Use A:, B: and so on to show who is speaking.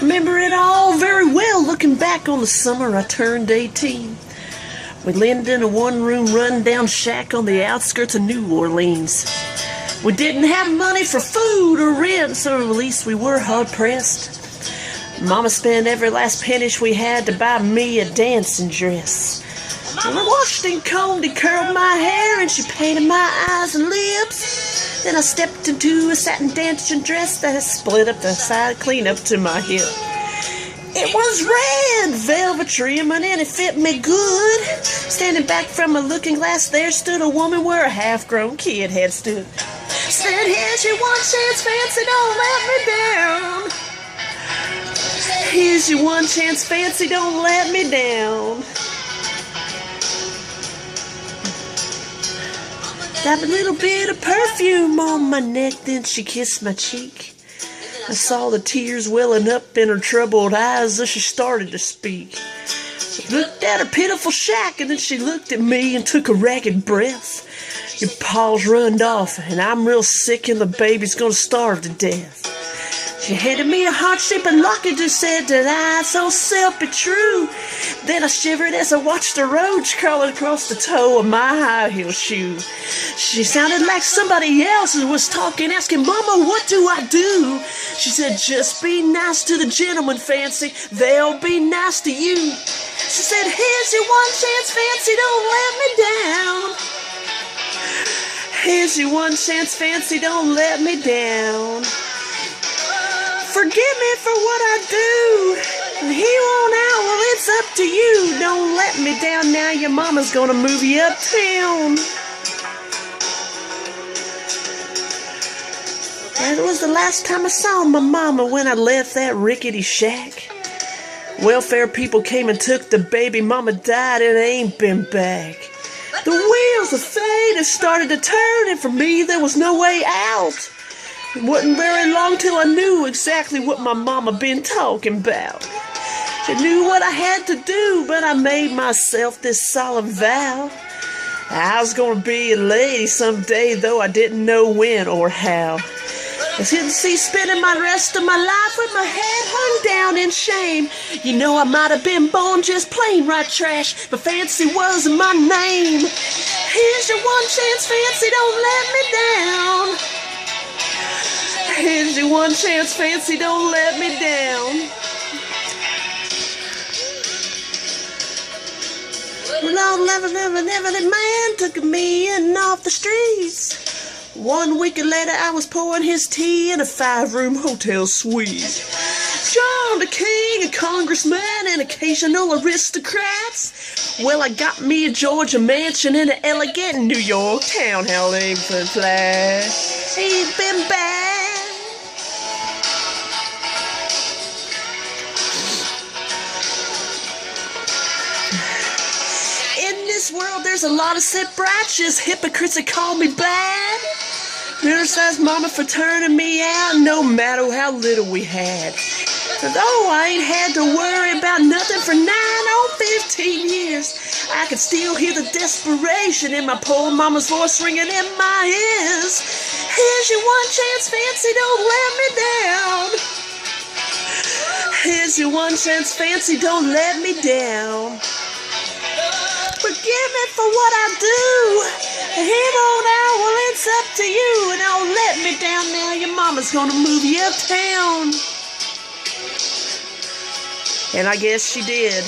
A: Remember it all very well, looking back on the summer I turned 18. We lived in a one-room run-down shack on the outskirts of New Orleans. We didn't have money for food or rent, so at least we were hard-pressed. Mama spent every last penny we had to buy me a dancing dress. Well, I washed and combed and curled my hair, and she painted my eyes and lips. Then I stepped into a satin dancing dress that split up the side clean up to my hip. It was red velvet trimming and it fit me good. Standing back from a looking glass, there stood a woman where a half-grown kid had stood. Said, here's your one chance, fancy, don't let me down. Here's your one chance, fancy, don't let me down. Dabbed a little bit of perfume on my neck, then she kissed my cheek. I saw the tears welling up in her troubled eyes as she started to speak. I looked at her pitiful shack, and then she looked at me and took a ragged breath. Your paws runned off, and I'm real sick, and the baby's gonna starve to death. She handed me a heart-shaped locket and said that I so self be true. Then I shivered as I watched the roach crawling across the toe of my high-heel shoe. She sounded like somebody else and was talking, asking, Mama, what do I do? She said, just be nice to the gentleman, Fancy. They'll be nice to you. She said, here's your one chance, Fancy, don't let me down. Here's your one chance, Fancy, don't let me down. Forgive me for what I do. And here on out, well, it's up to you. Don't let me down now. Your mama's gonna move you uptown. That was the last time I saw my mama when I left that rickety shack. Welfare people came and took the baby. Mama died and ain't been back. The wheels of fate had started to turn, and for me there was no way out. It wasn't very long till I knew exactly what my mama been talking about. She knew what I had to do, but I made myself this solemn vow. I was gonna be a lady someday, though I didn't know when or how. I couldn't see spending my rest of my life with my head hung down in shame. You know I might have been born just plain right trash, but Fancy wasn't my name. Here's your one chance, Fancy, don't let me down. Here's your one chance, Fancy, don't let me down. Never, man took me in off the streets. 1 week later, I was pouring his tea in a 5-room hotel suite. John the King, a congressman, and occasional aristocrats. Well, I got me a Georgia mansion in an elegant New York townhouse named Flash. He's been bad. In this world, there's a lot of self-righteous hypocrites that call me bad. Criticize Mama for turning me out, no matter how little we had. Though I ain't had to worry about nothing for 9 or 15 years, I can still hear the desperation in my poor mama's voice ringing in my ears. Here's your one chance, Fancy, don't let me down. Here's your one chance, Fancy, don't let me down. Forgive me for what I do. Here on out, well, it's up to you. And don't let me down now. Your mama's gonna move you uptown. And I guess she did.